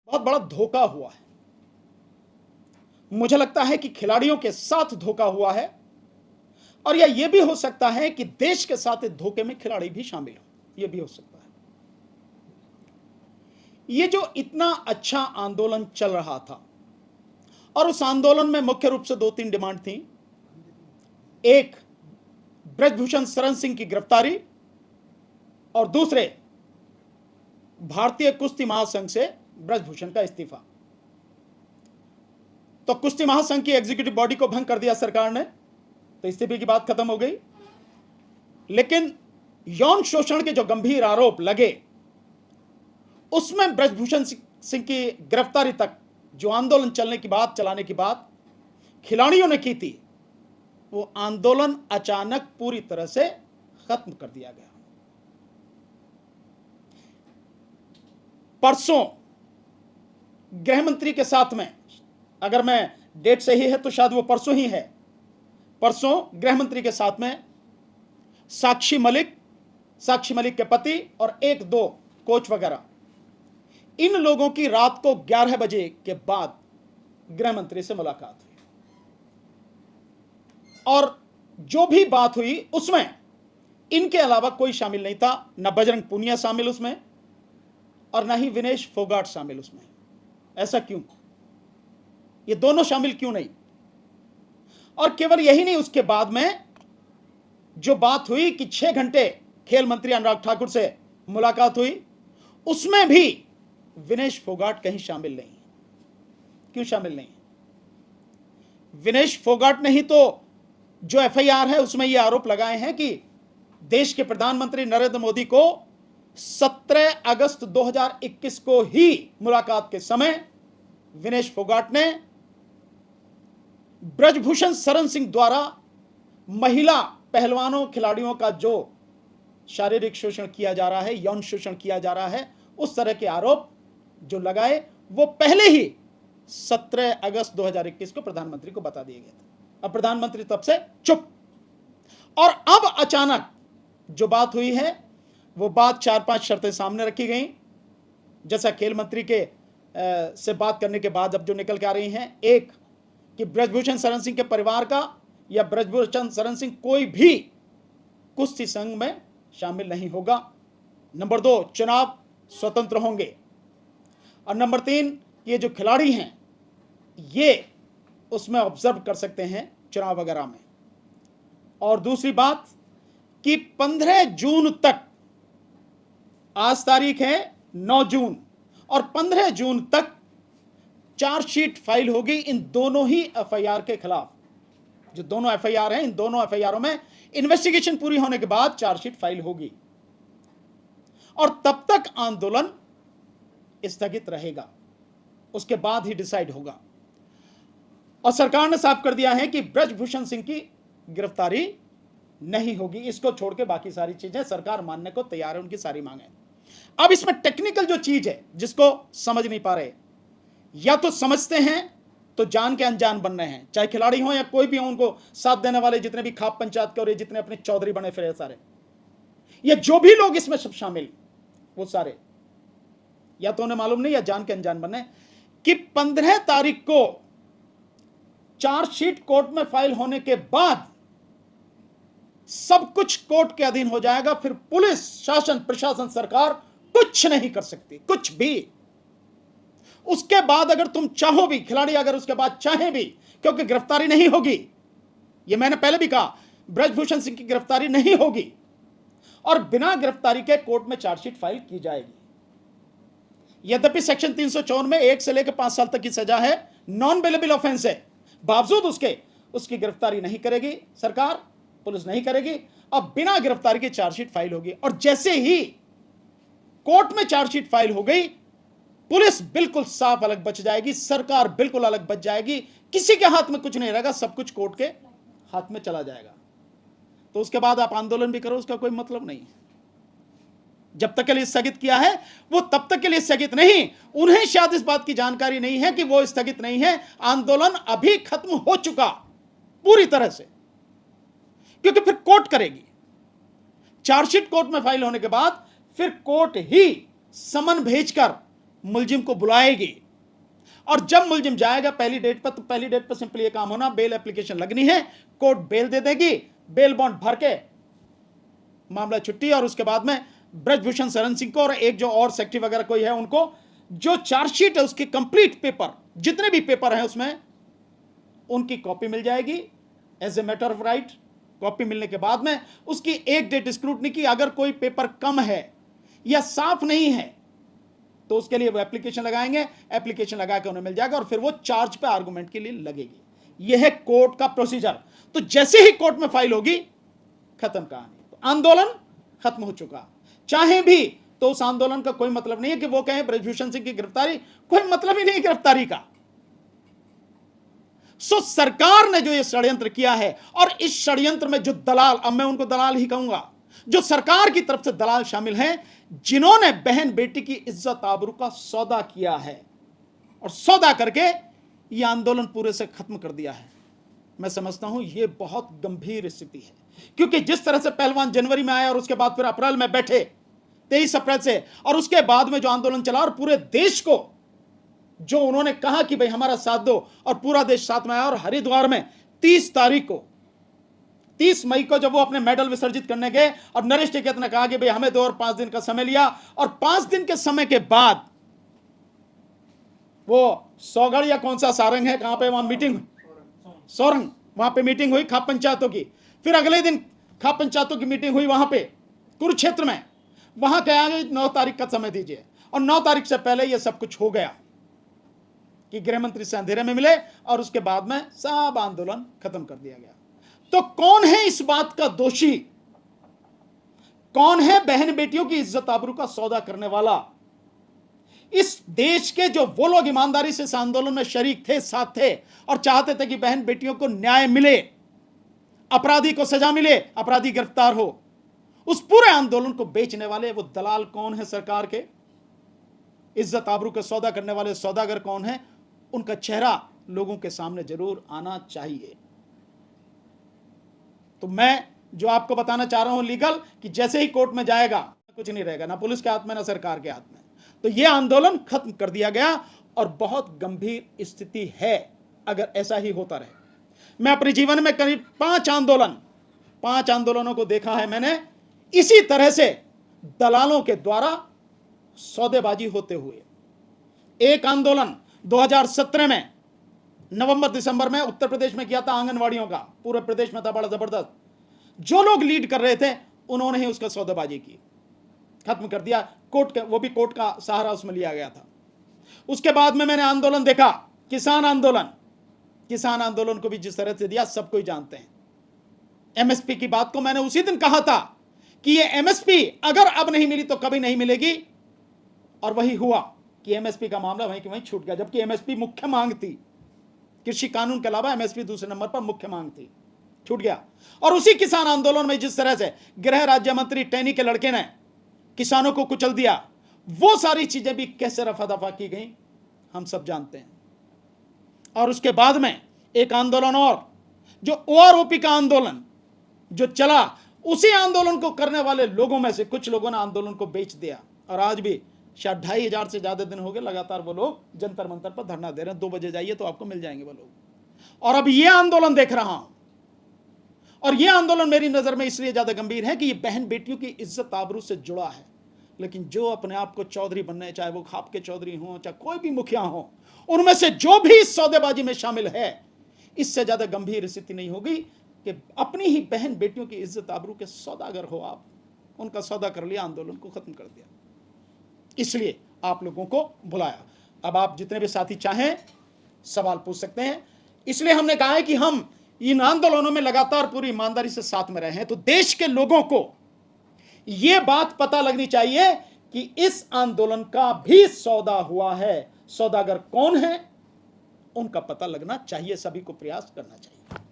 बहुत बड़ा धोखा हुआ है। मुझे लगता है कि खिलाड़ियों के साथ धोखा हुआ है, और यह भी हो सकता है कि देश के साथ इस धोखे में खिलाड़ी भी शामिल हो, यह भी हो सकता है। यह जो इतना अच्छा आंदोलन चल रहा था, और उस आंदोलन में मुख्य रूप से 2-3 डिमांड थी। एक, ब्रजभूषण शरण सिंह की गिरफ्तारी, और दूसरे, भारतीय कुश्ती महासंघ से ब्रजभूषण का इस्तीफा। तो कुश्ती महासंघ की एग्जीक्यूटिव बॉडी को भंग कर दिया सरकार ने, तो इस्तीफे की बात खत्म हो गई। लेकिन यौन शोषण के जो गंभीर आरोप लगे, उसमें ब्रजभूषण सिंह की गिरफ्तारी तक जो आंदोलन चलाने की बात खिलाड़ियों ने की थी, वो आंदोलन अचानक पूरी तरह से खत्म कर दिया गया। परसों गृह मंत्री के साथ में, अगर मैं डेट सही है तो शायद वो परसों ही है, परसों गृह मंत्री के साथ में साक्षी मलिक के पति और 1-2 कोच वगैरह, इन लोगों की रात को 11 बजे के बाद गृह मंत्री से मुलाकात हुई, और जो भी बात हुई उसमें इनके अलावा कोई शामिल नहीं था। न बजरंग पूनिया शामिल उसमें, और न ही विनेश फोगाट शामिल उसमें। ऐसा क्यों? ये दोनों शामिल क्यों नहीं? और केवल यही नहीं, उसके बाद में जो बात हुई कि 6 घंटे खेल मंत्री अनुराग ठाकुर से मुलाकात हुई, उसमें भी विनेश फोगाट कहीं शामिल नहीं। क्यों शामिल नहीं? विनेश फोगाट ने ही तो जो एफआईआर है उसमें यह आरोप लगाए हैं कि देश के प्रधानमंत्री नरेंद्र मोदी को 17 अगस्त 2021 को ही मुलाकात के समय विनेश फोगाट ने ब्रजभूषण शरण सिंह द्वारा महिला पहलवानों खिलाड़ियों का जो शारीरिक शोषण किया जा रहा है, यौन शोषण किया जा रहा है, उस तरह के आरोप जो लगाए वो पहले ही 17 अगस्त 2021 को प्रधानमंत्री को बता दिए गए थे। अब प्रधानमंत्री तब से चुप, और अब अचानक जो बात हुई है वो बात 4-5 शर्तें सामने रखी गई। जैसा खेल मंत्री के से बात करने के बाद अब जो निकल के आ रही हैं, एक कि ब्रजभूषण शरण सिंह के परिवार का या ब्रजभूषण शरण सिंह कोई भी कुश्ती संघ में शामिल नहीं होगा। नंबर 2, चुनाव स्वतंत्र होंगे, और नंबर 3, ये जो खिलाड़ी हैं ये उसमें ऑब्जर्व कर सकते हैं चुनाव वगैरह में। और दूसरी बात कि 15 जून तक, आज तारीख है 9 जून, और 15 जून तक चार्जशीट फाइल होगी इन दोनों ही एफआईआर के खिलाफ। जो दोनों एफआईआर हैं, इन दोनों एफआईआरों में इन्वेस्टिगेशन पूरी होने के बाद चार्जशीट फाइल होगी, और तब तक आंदोलन स्थगित रहेगा, उसके बाद ही डिसाइड होगा। और सरकार ने साफ कर दिया है कि ब्रजभूषण सिंह की गिरफ्तारी नहीं होगी। इसको छोड़ के बाकी सारी चीजें सरकार मानने को तैयार है, उनकी सारी मांगें। अब इसमें टेक्निकल जो चीज है जिसको समझ नहीं पा रहे, या तो समझते हैं तो जान के अनजान बन रहे हैं, चाहे खिलाड़ी हो या कोई भी हो, उनको साथ देने वाले जितने भी खाप पंचायत के और ये जितने अपने चौधरी बने फिरे सारे, ये जो भी लोग इसमें सब शामिल, वो सारे या तो उन्हें मालूम नहीं या जान के अनजान बने कि 15 तारीख को चार्जशीट कोर्ट में फाइल होने के बाद सब कुछ कोर्ट के अधीन हो जाएगा। फिर पुलिस, शासन, प्रशासन, सरकार कुछ नहीं कर सकती, कुछ भी। उसके बाद अगर तुम चाहो भी, खिलाड़ी अगर उसके बाद चाहे भी, क्योंकि गिरफ्तारी नहीं होगी, यह मैंने पहले भी कहा, ब्रजभूषण सिंह की गिरफ्तारी नहीं होगी, और बिना गिरफ्तारी के कोर्ट में चार्जशीट फाइल की जाएगी। यद्यपि सेक्शन 354 में 1 से लेकर 5 साल तक की सजा है, नॉन बेलेबल ऑफेंस है, बावजूद उसकी गिरफ्तारी नहीं करेगी सरकार, पुलिस नहीं करेगी। अब बिना गिरफ्तारी की चार्जशीट फाइल होगी, और जैसे ही कोर्ट में चार्जशीट फाइल हो गई, पुलिस बिल्कुल साफ अलग बच जाएगी, सरकार बिल्कुल अलग बच जाएगी, किसी के हाथ में कुछ नहीं रहेगा, सब कुछ कोर्ट के हाथ में चला जाएगा। तो उसके बाद आप आंदोलन भी करो, उसका कोई मतलब नहीं। जब तक के लिए स्थगित किया है वो तब तक के लिए स्थगित नहीं। उन्हें शायद इस बात की जानकारी नहीं है कि वो स्थगित नहीं है, आंदोलन अभी खत्म हो चुका पूरी तरह से, क्योंकि फिर कोर्ट करेगी। चार्जशीट कोर्ट में फाइल होने के बाद फिर कोर्ट ही समन भेजकर मुलजिम को बुलाएगी, और जब मुलजिम जाएगा पहली डेट पर, तो पहली डेट पर सिंपली ये काम होना, बेल एप्लीकेशन लगनी है, कोर्ट बेल दे देगी, बेल बॉन्ड भर के मामला छुट्टी। और उसके बाद में ब्रजभूषण शरण सिंह को और एक जो और सेक्रेटरी वगैरह कोई है उनको, जो चार्जशीट है उसके कंप्लीट पेपर, जितने भी पेपर हैं उसमें, उनकी कॉपी मिल जाएगी as a matter of right. Copy मिलने के बाद में उसकी एक डेट स्क्रूटनी की, अगर कोई पेपर कम है या साफ नहीं है तो उसके लिए वो एप्लीकेशन लगाएंगे, एप्लीकेशन लगा के उन्हें मिल जाएगा, और फिर वो चार्ज पे आर्गुमेंट के लिए लगेगी। यह है कोर्ट का प्रोसीजर। तो जैसे ही कोर्ट में फाइल होगी, खत्म कहानी। तो आंदोलन खत्म हो चुका। चाहे भी तो उस आंदोलन का कोई मतलब नहीं है कि वो कहें ब्रजभूषण सिंह की गिरफ्तारी, कोई मतलब ही नहीं गिरफ्तारी का। सो सरकार ने जो ये षड्यंत्र किया है, और इस षड्यंत्र में जो दलाल, अब मैं उनको दलाल ही कहूंगा, जो सरकार की तरफ से दलाल शामिल हैं, जिन्होंने बहन बेटी की इज्जत आबरू का सौदा किया है, और सौदा करके ये आंदोलन पूरे से खत्म कर दिया है। मैं समझता हूं ये बहुत गंभीर स्थिति है, क्योंकि जिस तरह से पहलवान जनवरी में आया और उसके बाद फिर अप्रैल में बैठे, 23 अप्रैल से, और उसके बाद में जो आंदोलन चला, और पूरे देश को जो उन्होंने कहा कि भाई हमारा साथ दो, और पूरा देश साथ में आया। और हरिद्वार में 30 तारीख को, 30 मई को जब वो अपने मेडल विसर्जित करने गए, और नरेश टिकैत ने कहा कि भाई हमें 2 और 5 दिन का समय लिया, और 5 दिन के समय के बाद वो सौगढ़ या कौन सा सारंग है, कहां पे वहां मीटिंग हुई, सोरंग, वहां पे मीटिंग हुई खाप पंचायतों की। फिर अगले दिन खाप पंचायतों की मीटिंग हुई वहां पे कुरुक्षेत्र में। वहां कहा गया 9 तारीख का समय दीजिए, और 9 तारीख से पहले यह सब कुछ हो गया कि गृह मंत्री से अंधेरे में मिले, और उसके बाद में सब आंदोलन खत्म कर दिया गया। तो कौन है इस बात का दोषी? कौन है बहन बेटियों की इज्जत आबरू का सौदा करने वाला? इस देश के जो वो लोग ईमानदारी से इस आंदोलन में शरीक थे, साथ थे, और चाहते थे कि बहन बेटियों को न्याय मिले, अपराधी को सजा मिले, अपराधी गिरफ्तार हो, उस पूरे आंदोलन को बेचने वाले वो दलाल कौन है सरकार के? इज्जत आबरू का सौदा करने वाले सौदागर कौन है? उनका चेहरा लोगों के सामने जरूर आना चाहिए। तो मैं जो आपको बताना चाह रहा हूं लीगल, कि जैसे ही कोर्ट में जाएगा कुछ नहीं रहेगा, ना पुलिस के हाथ में ना सरकार के हाथ में। तो यह आंदोलन खत्म कर दिया गया, और बहुत गंभीर स्थिति है अगर ऐसा ही होता रहे। मैं अपने जीवन में करीब 5 आंदोलनों को देखा है मैंने, इसी तरह से दलालों के द्वारा सौदेबाजी होते हुए। एक आंदोलन 2017 में नवंबर दिसंबर में उत्तर प्रदेश में किया था, आंगनवाड़ियों का, पूरे प्रदेश में था, बड़ा जबरदस्त। जो लोग लीड कर रहे थे उन्होंने ही उसका सौदेबाजी की, खत्म कर दिया। कोर्ट का, वो भी कोर्ट का सहारा उसमें लिया गया था। उसके बाद में मैंने आंदोलन देखा, किसान आंदोलन को भी जिस तरह से दिया सब कोई जानते हैं। एमएसपी की बात को मैंने उसी दिन कहा था कि ये एमएसपी अगर अब नहीं मिली तो कभी नहीं मिलेगी, और वही हुआ कि एमएसपी का मामला वहीं कि वहीं छूट गया, जबकि एमएसपी मुख्य मांग थी। कृषि कानून के अलावा एमएसपी दूसरे नंबर पर मुख्य मांग थी, छूट गया। और उसी किसान आंदोलन में जिस तरह से गृह राज्य मंत्री टैनी के लड़के ने किसानों को कुचल दिया, वो सारी चीजें भी कैसे रफा दफा की गई हम सब जानते हैं। और उसके बाद में एक आंदोलन और, जो ओआरओपी का आंदोलन जो चला, उसी आंदोलन को करने वाले लोगों में से कुछ लोगों ने आंदोलन को बेच दिया, और आज भी शायद 2500 से ज्यादा दिन हो गए लगातार वो लोग जंतर मंतर पर धरना दे रहे हैं। 2 बजे जाइए तो आपको मिल जाएंगे वो लोग। और अब ये आंदोलन देख रहा हूं, और यह आंदोलन मेरी नजर में इसलिए ज्यादा गंभीर है कि यह बहन बेटियों की इज्जत आबरू से जुड़ा है। लेकिन जो अपने आप को चौधरी बनने, चाहे वो खाप के चौधरी हों, चाहे कोई भी मुखिया हो, उनमें से जो भी इस सौदेबाजी में शामिल है, इससे ज्यादा गंभीर स्थिति नहीं होगी कि अपनी ही बहन बेटियों की इज्जत आबरू के सौदागर हो आप। उनका सौदा कर लिया, आंदोलन को खत्म कर दिया, इसलिए आप लोगों को बुलाया। अब आप जितने भी साथी चाहें सवाल पूछ सकते हैं। इसलिए हमने कहा है कि हम इन आंदोलनों में लगातार पूरी ईमानदारी से साथ में रहे हैं। तो देश के लोगों को यह बात पता लगनी चाहिए कि इस आंदोलन का भी सौदा हुआ है। सौदागर कौन है, उनका पता लगना चाहिए, सभी को प्रयास करना चाहिए।